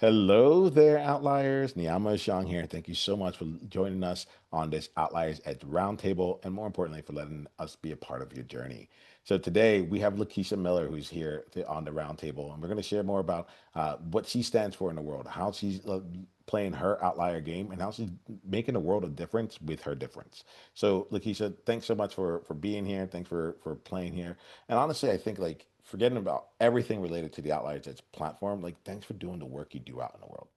Hello there, Outliers. Niiamah here. Thank you so much for joining us on this Outliers at the Roundtable, and more importantly, for letting us be a part of your journey. So today we have Lakeshia Miller, who's here on the Roundtable, and we're going to share more about what she stands for in the world, how she's playing her outlier game, and how she's making the world a difference with her difference. So, Lakeshia, thanks so much for being here. Thanks for playing here. And honestly, I think like forgetting about everything related to the Outliers Edge platform, like thanks for doing the work you do out in the world.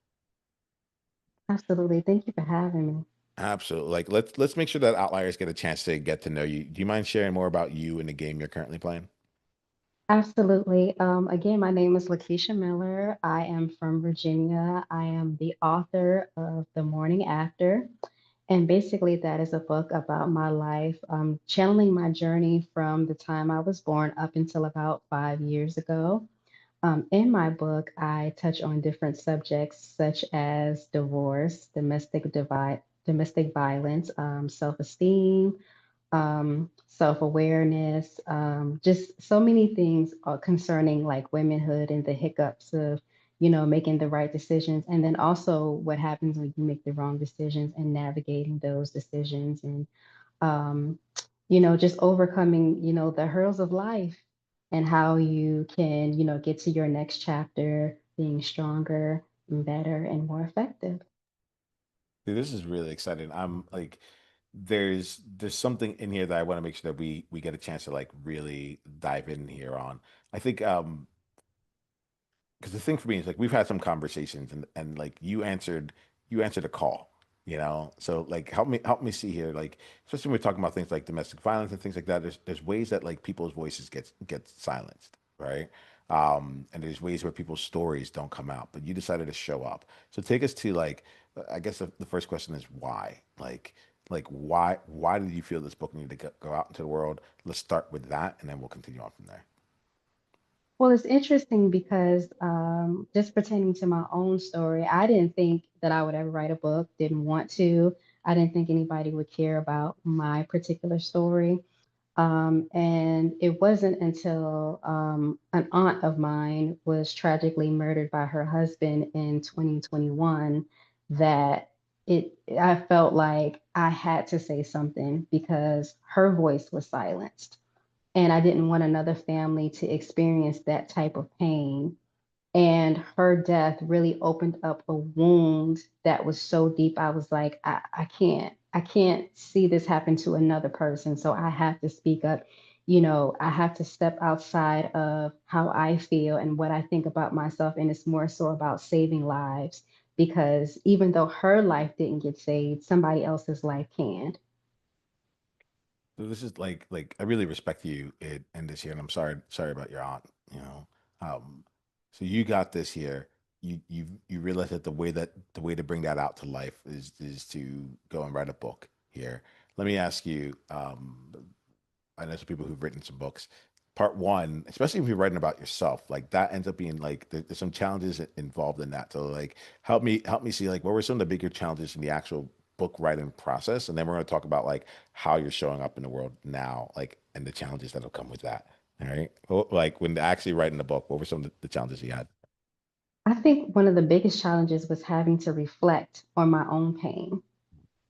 Absolutely. Thank you for having me. Absolutely. Like let's make sure that Outliers get a chance to get to know you. Do you mind sharing more about you and the game you're currently playing? Absolutely. Again, my name is Lakesha Miller. I am from Virginia. I am the author of The Morning After. And basically, that is a book about my life, channeling my journey from the time I was born up until about 5 years ago. In my book, I touch on different subjects such as divorce, domestic violence, self-esteem, self-awareness, just so many things concerning like womanhood and the hiccups of, making the right decisions. And then also what happens when you make the wrong decisions and navigating those decisions and, um, just overcoming, the hurdles of life and how you can, get to your next chapter being stronger and better and more effective. Dude, this is really exciting. I'm like, there's something in here that I want to make sure that we get a chance to like really dive in here on. I think because the thing for me is like we've had some conversations and like you answered a call, so like help me see here, like especially when we're talking about things like domestic violence and things like that. There's ways that like people's voices get silenced, right? And there's ways where people's stories don't come out, but you decided to show up. So take us to like, I guess the first question is why, like why did you feel this book needed to go out into the world? Let's start with that and then we'll continue on from there. Well, it's interesting because just pertaining to my own story, I didn't think that I would ever write a book, didn't want to. I didn't think anybody would care about my particular story. And it wasn't until an aunt of mine was tragically murdered by her husband in 2021 that I felt like I had to say something because her voice was silenced. And I didn't want another family to experience that type of pain. And her death really opened up a wound that was so deep. I was like, I can't see this happen to another person. So I have to speak up. I have to step outside of how I feel and what I think about myself. And it's more so about saving lives because even though her life didn't get saved, somebody else's life can. So this is like I really respect you in this here, and I'm sorry about your aunt. Um, so you got this here. You realize that the way to bring that out to life is to go and write a book here. Let me ask you. I know some people who've written some books. Part one, especially if you're writing about yourself, like that ends up being like there's some challenges involved in that. So like help me see like what were some of the bigger challenges in the actual book writing process, and then we're going to talk about like how you're showing up in the world now, like and the challenges that'll come with that. All right, like when actually writing the book, what were some of the challenges you had? I think one of the biggest challenges was having to reflect on my own pain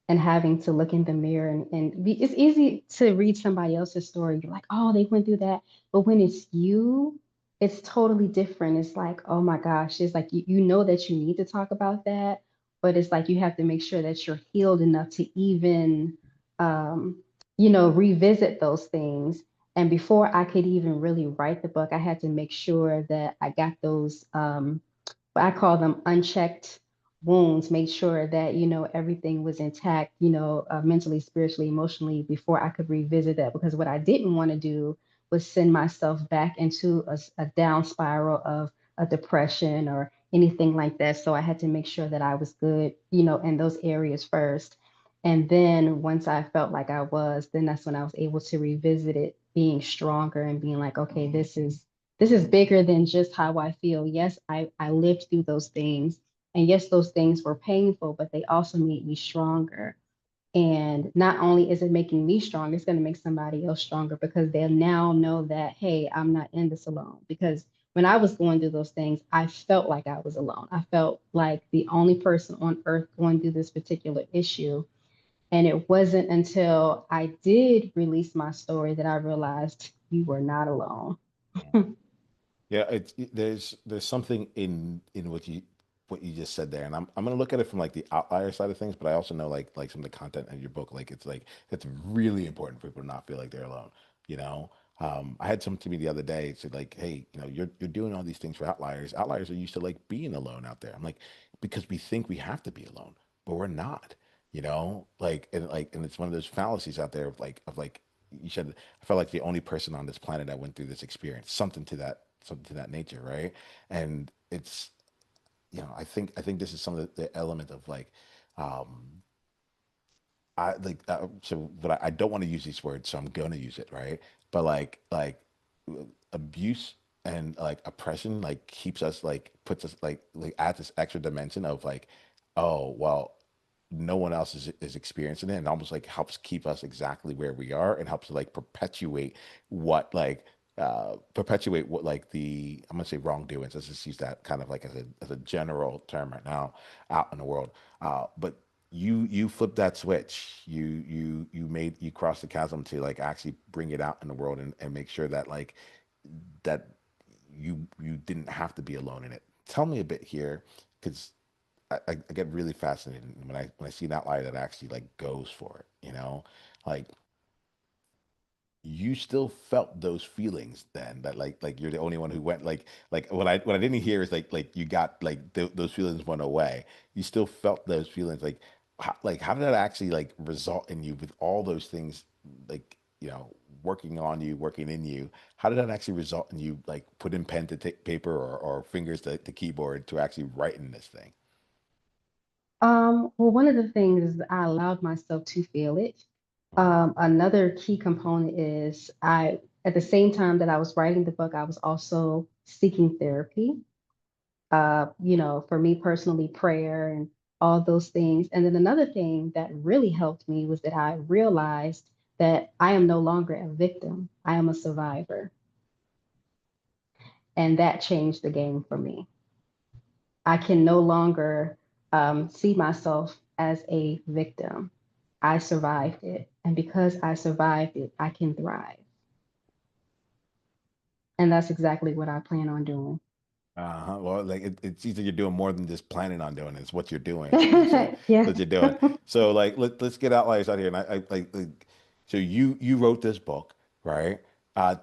and having to look in the mirror it's easy to read somebody else's story. You're like, oh, they went through that. But when it's you, it's totally different. It's like, oh my gosh, it's like you know that you need to talk about that, but it's like you have to make sure that you're healed enough to even, um, revisit those things. And before I could even really write the book, I had to make sure that I got those. But I call them unchecked wounds, make sure that, everything was intact, mentally, spiritually, emotionally before I could revisit that. Because what I didn't want to do was send myself back into a down spiral of a depression or anything like that. So I had to make sure that I was good, in those areas first. And then once I felt like I was, then that's when I was able to revisit it, being stronger and being like, okay, this is bigger than just how I feel. Yes, I lived through those things. And yes, those things were painful, but they also made me stronger. And not only is it making me stronger, it's going to make somebody else stronger because they'll now know that, hey, I'm not in this alone. Because when I was going through those things, I felt like I was alone. I felt like the only person on earth going through this particular issue. And it wasn't until I did release my story that I realized you were not alone. Yeah, there's something in what you just said there, and I'm gonna look at it from like the outlier side of things, but I also know like some of the content in your book, like it's really important for people to not feel like they're alone. You know, I had someone to me the other day said like, hey, you're doing all these things for outliers. Outliers are used to like being alone out there. I'm like, because we think we have to be alone, but we're not. And it's one of those fallacies out there of like you said. I felt like the only person on this planet that went through this experience, something to that nature, right? And it's I think this is some of the element of like um but I don't want to use these words, so I'm gonna use it, right? But abuse and like oppression like keeps us like puts us like adds this extra dimension of like, oh well, no one else is experiencing it, and almost like helps keep us exactly where we are and helps to like what like perpetuate what like the I'm gonna say wrongdoings. Let's just use that kind of like as a general term right now out in the world. But you flip that switch. You cross the chasm to like actually bring it out in the world and make sure that like that you didn't have to be alone in it. Tell me a bit here, because I get really fascinated when I see an outlier that actually like goes for it. Like you still felt those feelings then that like you're the only one who went like what I didn't hear is like you got like those feelings went away. You still felt those feelings how did that actually like result in you with all those things like working on you, working in you? How did that actually result in you like putting pen to paper or fingers to the keyboard to actually write in this thing? Well, one of the things is I allowed myself to feel it. Another key component is at the same time that I was writing the book, I was also seeking therapy. For me personally, prayer and all those things. And then another thing that really helped me was that I realized that I am no longer a victim, I am a survivor. And that changed the game for me. I can no longer see myself as a victim. I survived it. And because I survived it, I can thrive. And that's exactly what I plan on doing. Uh-huh. Well, like it's either you're doing more than just planning on doing it. It's what you're doing. So Yeah. that you're doing. So like let's get outliers out here. And I like so you wrote this book, right?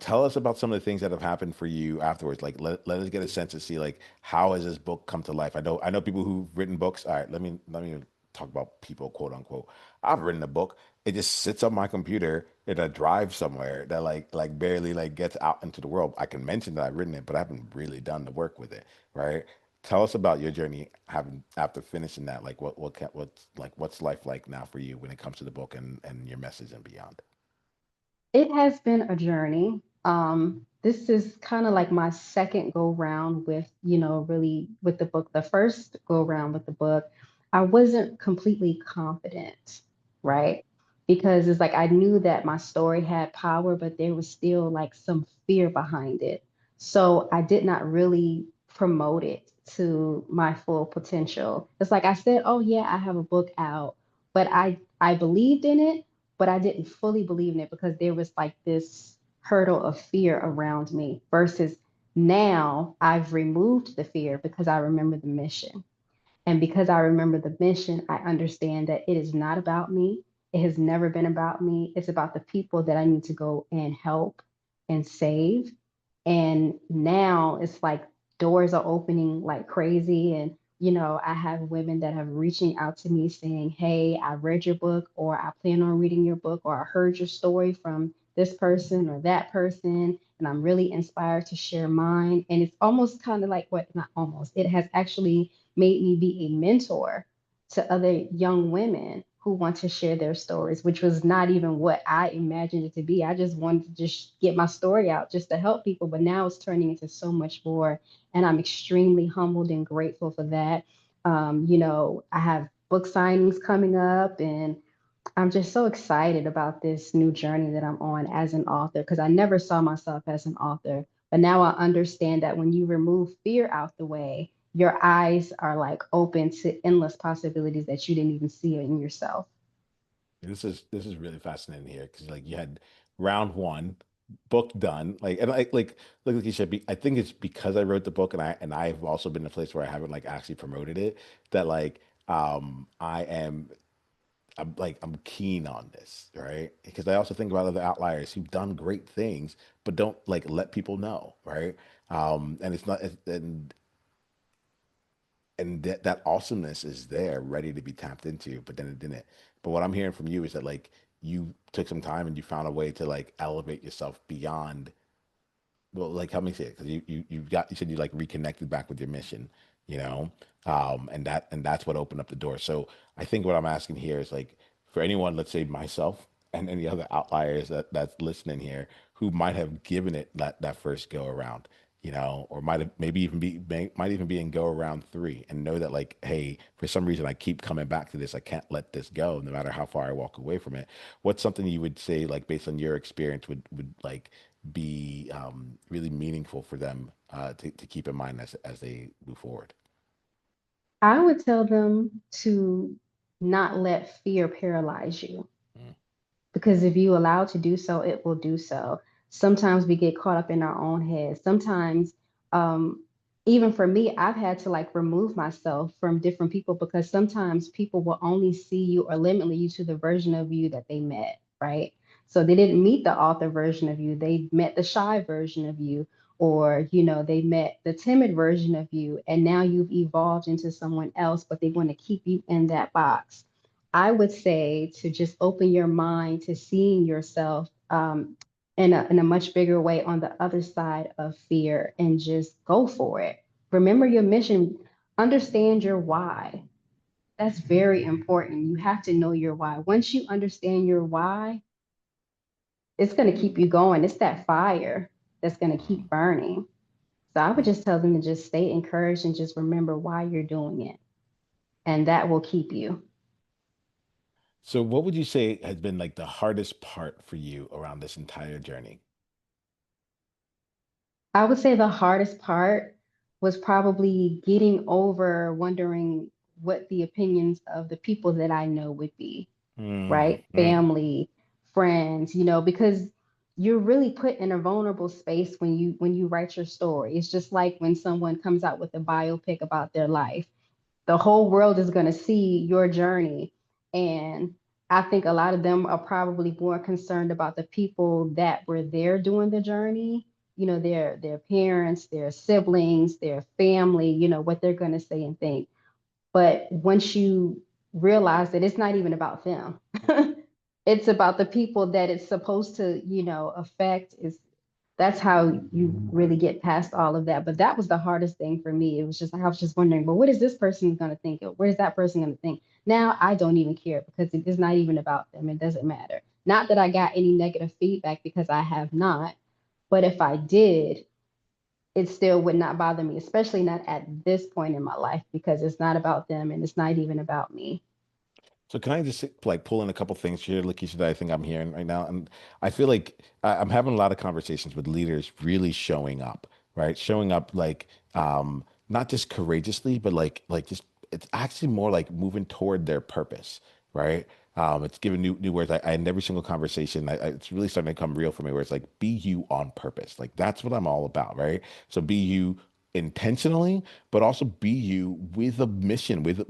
Tell us about some of the things that have happened for you afterwards. Like let us get a sense to see like how has this book come to life. I know people who've written books. All right, let me talk about people, quote unquote. I've written a book. It just sits on my computer in a drive somewhere that like barely like gets out into the world. I can mention that I've written it, but I haven't really done the work with it, right? Tell us about your journey having after finishing that. Like what's life like now for you when it comes to the book and your message and beyond. It has been a journey. This is kind of like my second go round with, really with the book. The first go round with the book, I wasn't completely confident, right? Because it's like I knew that my story had power, but there was still like some fear behind it. So I did not really promote it to my full potential. It's like I said, oh yeah, I have a book out, but I believed in it, but I didn't fully believe in it because there was like this hurdle of fear around me versus now I've removed the fear because I remember the mission. And because I remember the mission, I understand that it is not about me. It has never been about me. It's about the people that I need to go and help and save. And now it's like doors are opening like crazy. And, I have women that have reaching out to me saying, hey, I read your book, or I plan on reading your book, or I heard your story from this person or that person. And I'm really inspired to share mine. And it's almost kind of like what, not almost, it has actually made me be a mentor to other young women who want to share their stories, which was not even what I imagined it to be. I just wanted to just get my story out just to help people, but now it's turning into so much more. And I'm extremely humbled and grateful for that. I have book signings coming up, and I'm just so excited about this new journey that I'm on as an author because I never saw myself as an author. But now I understand that when you remove fear out the way, your eyes are like open to endless possibilities that you didn't even see in yourself. This is really fascinating here because like you had round one, book done, like and like you said, I think it's because I wrote the book and I've also been in a place where I haven't like actually promoted it that like I am I'm keen on this, right? Because I also think about other outliers who've done great things but don't like let people know, right? And it's not and that awesomeness is there ready to be tapped into, but then it didn't. But what I'm hearing from you is that like you took some time and you found a way to like elevate yourself beyond, well, like help me say it, because you said you like reconnected back with your mission, you know, and that's what opened up the door. So I think what I'm asking here is like for anyone, let's say myself and any other outliers that's listening here who might have given it that first go around, you know, or might have maybe even might even be in go around three and know that like, hey, for some reason I keep coming back to this. I can't let this go, no matter how far I walk away from it. What's something you would say like based on your experience would like be really meaningful for them to keep in mind as they move forward. I would tell them to not let fear paralyze you, Mm, because if you allow it to do so, it will do so. Sometimes we get caught up in our own heads. Sometimes, um, even for me, I've had to like remove myself from different people because sometimes people will only see you or limit you to the version of you that they met, right? So they didn't meet the author version of you. They met the shy version of you, or they met the timid version of you, and now you've evolved into someone else, but they want to keep you in that box. I would say to just open your mind to seeing yourself in a much bigger way on the other side of fear and just go for it. Remember your mission, understand your why. That's very important. You have to know your why. Once you understand your why, it's going to keep you going. It's that fire that's going to mm, keep burning. So I would mm. just tell them to just stay encouraged and just remember why you're doing it. And that will keep you. So, what would you say has been like the hardest part for you around this entire journey? I would say the hardest part was probably getting over wondering what the opinions of the people that I know would be, Mm, right? mm. Family, friends, because you're really put in a vulnerable space when you write your story. It's just like when someone comes out with a biopic about their life, the whole world is going to see your journey. And I think a lot of them are probably more concerned about the people that were there doing the journey, their parents, their siblings, their family, what they're going to say and think. But once you realize that it's not even about them, it's about the people that it's supposed to, affect, is that's how you really get past all of that. But that was the hardest thing for me. It was just, I was just wondering, well, what is this person going to think? Or what is that person going to think? Now I don't even care because it is not even about them. It doesn't matter. Not that I got any negative feedback, because I have not. But if I did, it still would not bother me, especially not at this point in my life, because it's not about them and it's not even about me. So can I just like pull in a couple things here, Lakeisha, that I think I'm hearing right now? And I feel like I'm having a lot of conversations with leaders really showing up, right? Showing up like not just courageously, but like just it's actually more like moving toward their purpose, right? It's giving new words. I in every single conversation, it's really starting to come real for me where it's like be you on purpose. Like that's what I'm all about, right? So be you intentionally, but also be you with a mission, with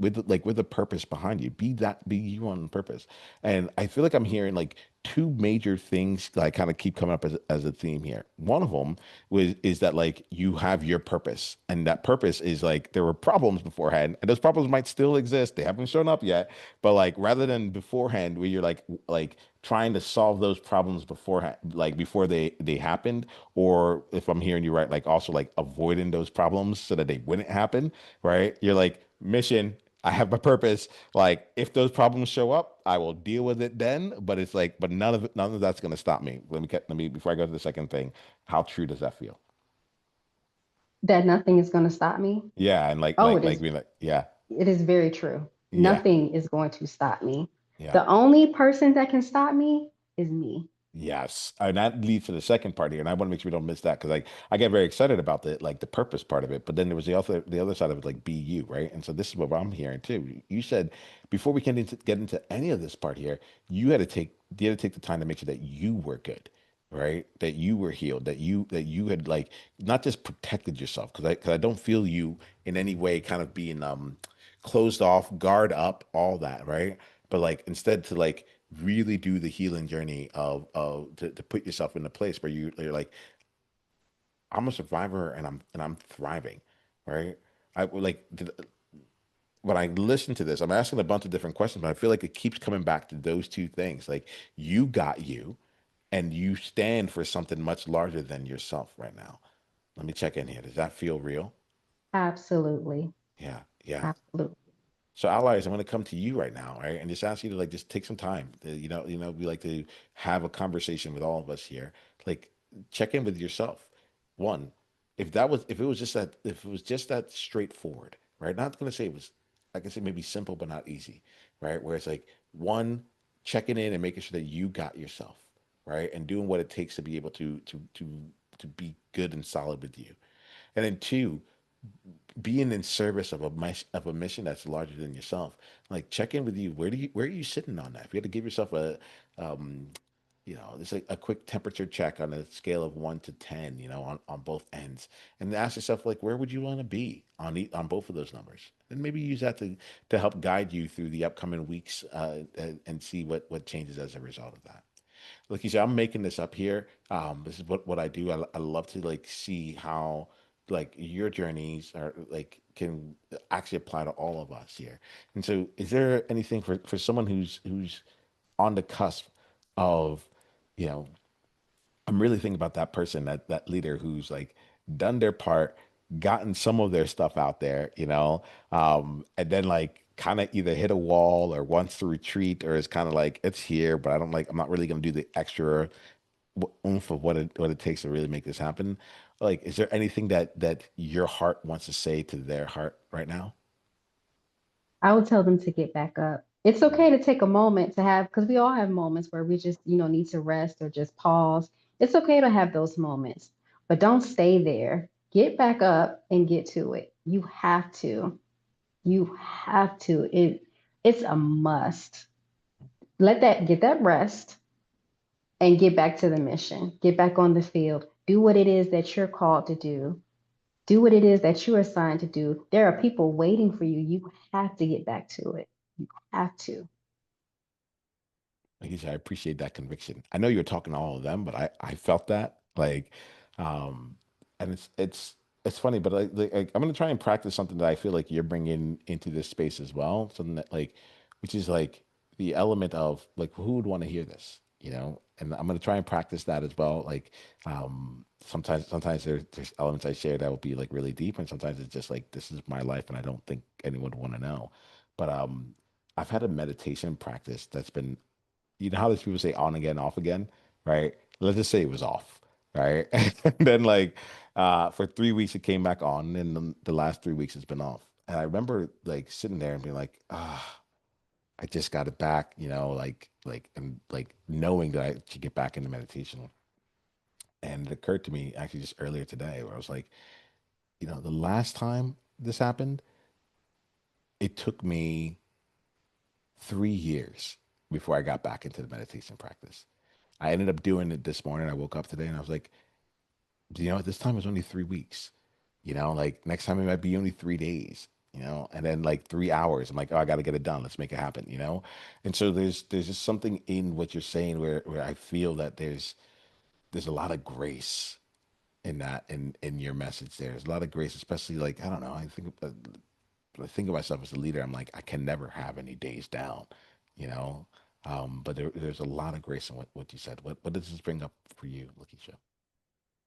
a purpose behind you. Be you on purpose. And I feel like I'm hearing like two major things that I kind of keep coming up as a theme here. One of them is that like you have your purpose, and that purpose is like there were problems beforehand, and those problems might still exist. They haven't shown up yet, but like rather than beforehand, where you're like trying to solve those problems beforehand, like before they happened, or if I'm hearing you right, like also like avoiding those problems so that they wouldn't happen, right? You're like, mission, I have my purpose. Like if those problems show up, I will deal with it then. But it's like, but none of that's gonna stop me. Let me before I go to the second thing, how true does that feel? That nothing is going to stop me. Yeah, and like Oh, like it like is. being like, yeah, It is very true. yeah, Nothing is going to stop me. yeah. The only person that can stop me is me. Yes, and that leads to the second part here, and I want to make sure we don't miss that because I get very excited about the purpose part of it, but then there was the other side of it, like be you, right? And so this is what I'm hearing too. You said before we can get into any of this part here, you had to take the time to make sure that you were good, right? That you were healed, that you had like not just protected yourself because I don't feel you in any way kind of being closed off, guard up, all that, right? But like instead to like really do the healing journey of to put yourself in a place where you're like, I'm a survivor and I'm thriving, right? I like when I listen to this, I'm asking a bunch of different questions, but I feel like it keeps coming back to those two things. Like you got you, and you stand for something much larger than yourself right now. Let me check in here. Does that feel real? Absolutely. Yeah, yeah. Absolutely. So allies, I'm going to come to you right now, right, and just ask you to like just take some time. We like to have a conversation with all of us here. Like, check in with yourself. One, if it was just that straightforward, right? Not going to say it was, I can say maybe simple but not easy, right? Where it's like one, checking in and making sure that you got yourself, right, and doing what it takes to be able to be good and solid with you, and then two, being in service of a mission that's larger than yourself. Like check in with you. Where are you sitting on that? If you had to give yourself um, just a quick temperature check on a scale of 1 to 10, on both ends, and ask yourself like, where would you want to be on both of those numbers, and maybe use that to help guide you through the upcoming weeks, and see what changes as a result of that. Like you said, I'm making this up here. This is what I do. I love to like see how like your journeys are like can actually apply to all of us here. And so, is there anything for someone who's on the cusp of, you know, I'm really thinking about that person, that leader who's like done their part, gotten some of their stuff out there, and then like kind of either hit a wall or wants to retreat or is kind of like it's here, but I'm not really going to do the extra oomph of what it takes to really make this happen. Like, is there anything that your heart wants to say to their heart right now? I would tell them to get back up. It's okay to take a moment to have, because we all have moments where we just, need to rest or just pause. It's okay to have those moments, but don't stay there. Get back up and get to it. You have to. You have to. It's a must. Get that rest and get back to the mission. Get back on the field. Do what it is that you're called to do. Do what it is that you're assigned to do. There are people waiting for you. You have to get back to it. You have to. Like you said, I appreciate that conviction. I know you're talking to all of them, but I felt that like, um, and it's funny, but I'm gonna try and practice something that I feel like you're bringing into this space as well. Something that like, which is like the element of like who would want to hear this, And I'm gonna try and practice that as well. Like, sometimes there's elements I share that will be like really deep, and sometimes it's just like this is my life, and I don't think anyone would want to know. But I've had a meditation practice that's been, how these people say on again, off again, right? Let's just say it was off, right? And then like for 3 weeks it came back on, and then the last 3 weeks it's been off. And I remember like sitting there and being like, I just got it back, and like knowing that I should get back into meditation. And it occurred to me actually just earlier today where I was like, the last time this happened, it took me 3 years before I got back into the meditation practice. I ended up doing it this morning. I woke up today and I was like, this time was only 3 weeks. Like next time it might be only 3 days, and then like 3 hours. I'm like, oh, I got to get it done. Let's make it happen. And so there's just something in what you're saying where I feel that there's a lot of grace in that in your message there. There's a lot of grace, especially like, I don't know. I think of myself as a leader. I'm like, I can never have any days down, you know. But there's a lot of grace in what you said. What does this bring up for you, Lakeisha?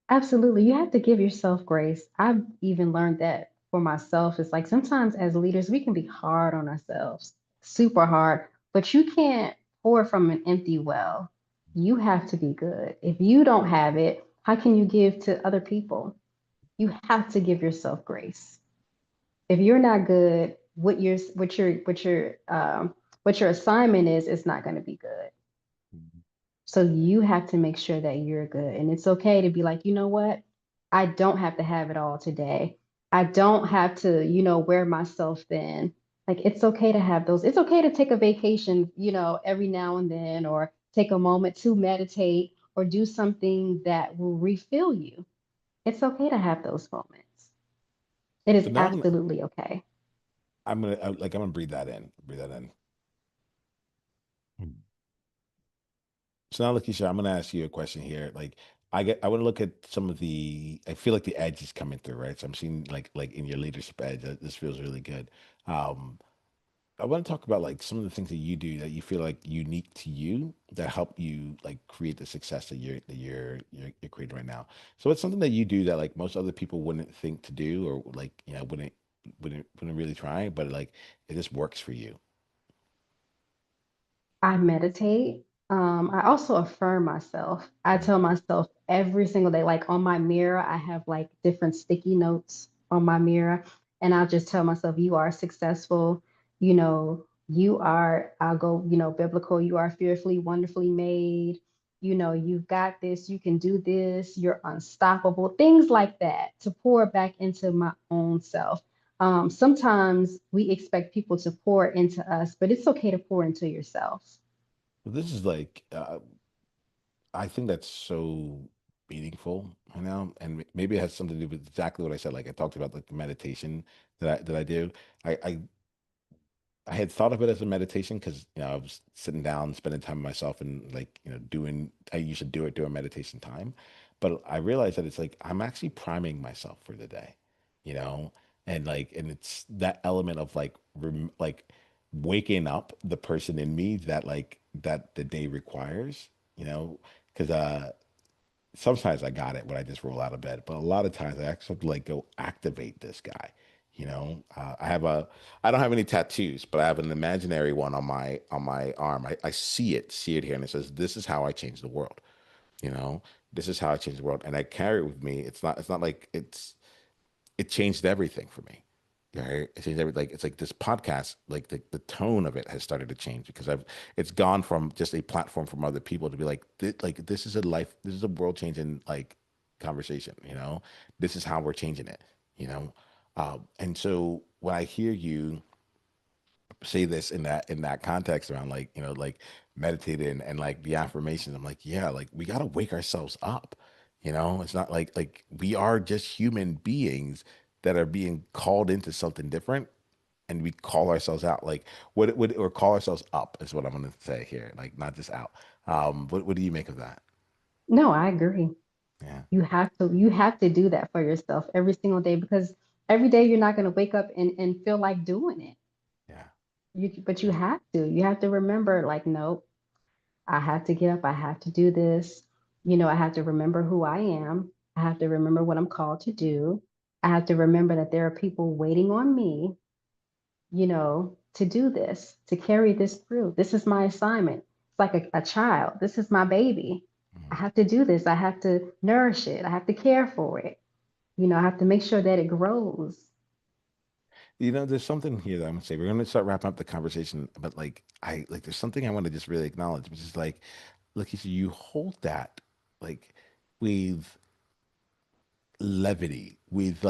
Absolutely. You have to give yourself grace. I've even learned that for myself. It's like sometimes as leaders, we can be hard on ourselves, super hard, but you can't pour from an empty well. You have to be good. If you don't have it, how can you give to other people? You have to give yourself grace. If you're not good, what your assignment is not going to be good. So you have to make sure that you're good. And it's okay to be like, you know what? I don't have to have it all today. I don't have to, wear myself thin. Like it's okay to have those. It's okay to take a vacation, every now and then, or take a moment to meditate or do something that will refill you. It's okay to have those moments. It is So now absolutely okay. I'm gonna breathe that in. Breathe that in. So now, Lakeisha, I'm going to ask you a question here. I want to look at some of I feel like the edge is coming through, right? So I'm seeing like in your leadership edge, this feels really good. Um, I want to talk about like some of the things that you do that you feel like unique to you that help you like create the success that you're creating right now. So it's something that you do that like most other people wouldn't think to do or like, wouldn't really try, but like it just works for you. I meditate. I also affirm myself. I Mm, tell myself every single day, like on my mirror, I have like different sticky notes on my mirror, and I'll just tell myself, you are successful. I'll go, biblical, you are fearfully, wonderfully made. You've got this, you can do this, you're unstoppable, things like that to pour back into my own self. Sometimes we expect people to pour into us, but it's okay to pour into yourself. This is like I think that's so meaningful you know, and maybe it has something to do with exactly what I said. Like I talked about like the meditation that I do. I, I I had thought of it as a meditation because I was sitting down, spending time with myself, and like doing. I used to do it during meditation time, but I realized that it's like I'm actually priming myself for the day, you know, and it's that element of like waking up the person in me that the day requires, because sometimes I got it when I just roll out of bed, but a lot of times I actually have to like go activate this guy. I don't have any tattoos, but I have an imaginary one on my arm. I see it here, and it says, "This is how I change the world." You know, this is how I change the world, and I carry it with me. It's not like it changed everything for me. Right? It changed everything. Like it's like this podcast, like the tone of it has started to change because it's gone from just a platform from other people to be like this is a life, this is a world changing like conversation. This is how we're changing it. You know, and so when I hear you say this in that context around like meditating and like the affirmations, I'm like, yeah, like we got to wake ourselves up. It's not like we are just human beings that are being called into something different, and we call ourselves out. Like what would or call ourselves up is what I'm going to say here, like not just out. What do you make of that? No, I agree. Yeah, You have to do that for yourself every single day because every day you're not going to wake up and feel like doing it. yeah, But you yeah. have to. You have to remember, like, nope, I have to get up. I have to do this. I have to remember who I am. I have to remember what I'm called to do. I have to remember that there are people waiting on me, to do this, to carry this through. This is my assignment. It's like a child. This is my baby. I Mhm. have to do this. I have to nourish it. I have to care for it. I have to make sure that it grows. There's something here that I'm gonna say. We're gonna start wrapping up the conversation, but there's something I want to just really acknowledge, which is like, look, you hold that like with levity, with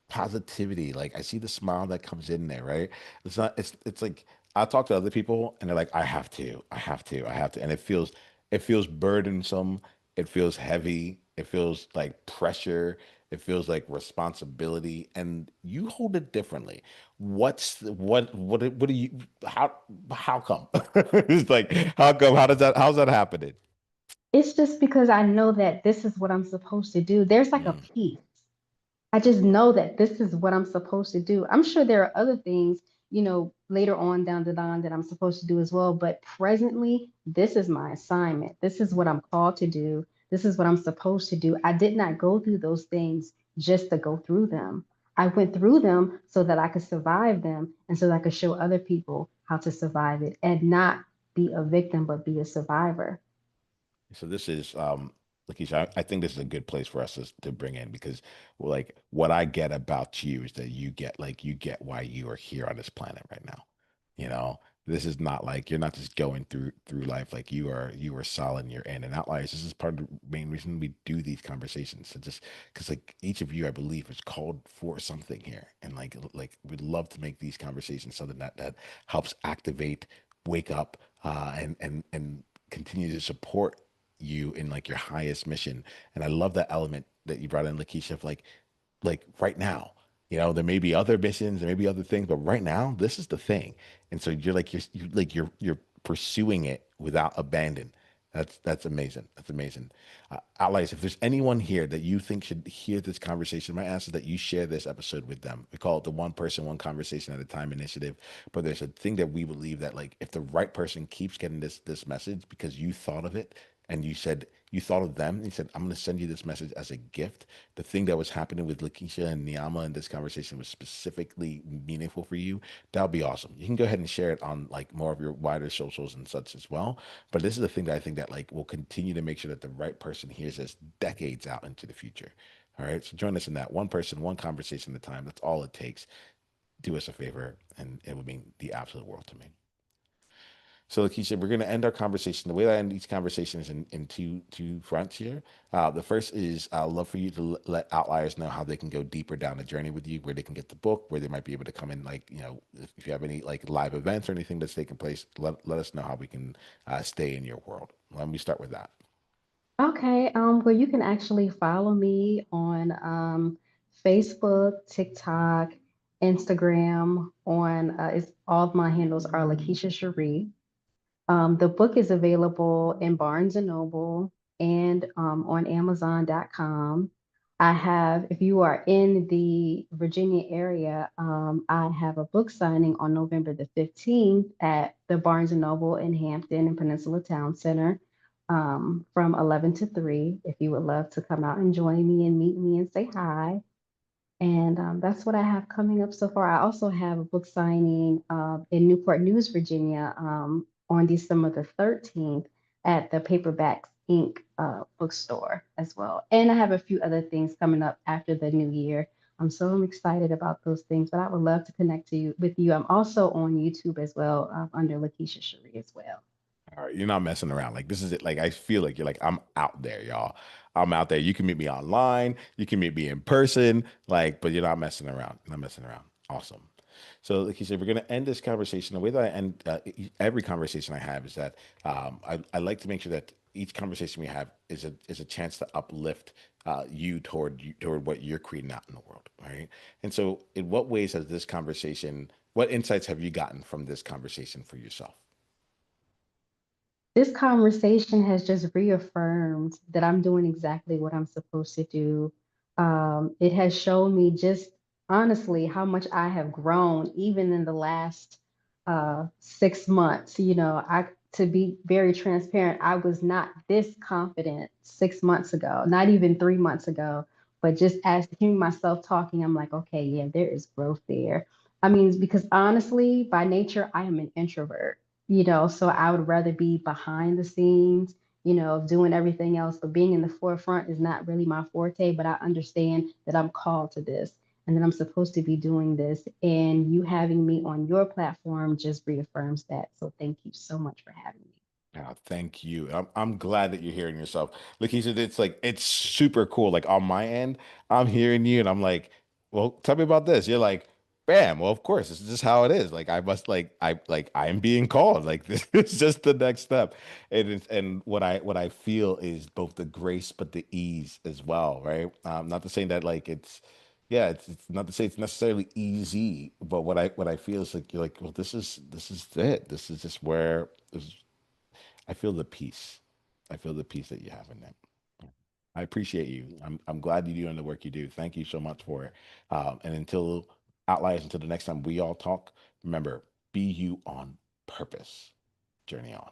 positivity. Like I see the smile that comes in there, right? It's not. It's like I talk to other people, and they're like, I have to, and it feels burdensome. It feels heavy. It feels like pressure. It feels like responsibility, and you hold it differently. What do you how come? It's like how come? How's that happening? It's just because I know that this is what I'm supposed to do. There's like a Mm, peace. I just know that this is what I'm supposed to do. I'm sure there are other things, later on down the line that I'm supposed to do as well. But presently, this is my assignment. This is what I'm called to do. This is what I'm supposed to do. I did not go through those things just to go through them. I went through them so that I could survive them and so that I could show other people how to survive it and not be a victim, but be a survivor. So this is Lakeisha, I think this is a good place for us to bring in because like what I get about you is that you get why you are here on this planet right now. You know, This is not like you're not just going through life like you are solid and you're in and outliers. This is part of the main reason we do these conversations. So just because like each of you, I believe, is called for something here, and like we'd love to make these conversations something that helps activate, wake up, and continue to support you in like your highest mission. And I love that element that you brought in, Lakeisha, of like right now. There may be other missions, there may be other things, but right now, this is the thing. And so you're pursuing it without abandon. That's amazing. That's amazing. Allies, if there's anyone here that you think should hear this conversation, my ask is that you share this episode with them. We call it the one person, one conversation at a time initiative. But there's a thing that we believe that like if the right person keeps getting this message because you thought of it and you said you thought of them, and you said, I'm going to send you this message as a gift. The thing that was happening with Lakeisha and Niiamah in this conversation was specifically meaningful for you. That would be awesome. You can go ahead and share it on like more of your wider socials and such as well. But this is the thing that I think that like will continue to make sure that the right person hears this decades out into the future. All right. So join us in that one person, one conversation at a time. That's all it takes. Do us a favor, and it would mean the absolute world to me. So, Lakeisha, we're going to end our conversation. The way that I end each conversation is in two fronts here. The first is I'd love for you to let outliers know how they can go deeper down the journey with you, where they can get the book, where they might be able to come in, like, if you have any like live events or anything that's taking place, let us know how we can stay in your world. Let me start with that. Okay, well, you can actually follow me on Facebook, TikTok, Instagram. On it's all of my handles are Lakeshia Sheree. The book is available in Barnes and Noble and on Amazon.com. I have, if you are in the Virginia area, I have a book signing on November the 15th at the Barnes and Noble in Hampton and Peninsula Town Center from 11 to 3. If you would love to come out and join me and meet me and say hi. And that's what I have coming up so far. I also have a book signing in Newport News, Virginia, on December the 13th at the Paperbacks Inc. Bookstore as well. And I have a few other things coming up after the new year. I'm excited about those things, but I would love to connect to you with you. I'm also on YouTube as well, under Lakeshia Sheree as well. All right, you're not messing around. Like this is it. Like I feel like you're like I'm out there, y'all. I'm out there. You can meet me online. You can meet me in person. Like, but you're not messing around. You're not messing around. Awesome. So, like you said, we're gonna end this conversation. The way that I end every conversation I have is that I like to make sure that each conversation we have is a chance to uplift you toward what you're creating out in the world, right? And so, in what ways has this conversation? What insights have you gotten from this conversation for yourself? This conversation has just reaffirmed that I'm doing exactly what I'm supposed to do. It has shown me just honestly how much I have grown, even in the last 6 months. To be very transparent, I was not this confident 6 months ago, not even 3 months ago. But just as hearing myself talking, I'm like, okay, yeah, there is growth there. I mean, because honestly, by nature, I am an introvert, so I would rather be behind the scenes, doing everything else, but being in the forefront is not really my forte. But I understand that I'm called to this and that I'm supposed to be doing this, and you having me on your platform just reaffirms that. So thank you so much for having me. Oh, thank you. I'm glad that you're hearing yourself. Like he said, it's like it's super cool. Like on my end, I'm hearing you and I'm like, well, tell me about this. You're like, bam, well, of course, this is just how it is. Like I must I am being called. Like this is just the next step. And what I feel is both the grace but the ease as well, right? Not to say that like it's not to say it's necessarily easy, but what I feel is like you're like, well, this is it. This is just where this I feel the peace. I feel the peace that you have in that. I appreciate you. I'm glad you're doing the work you do. Thank you so much for it. And until outliers, until the next time we all talk, remember, be you on purpose. Journey on.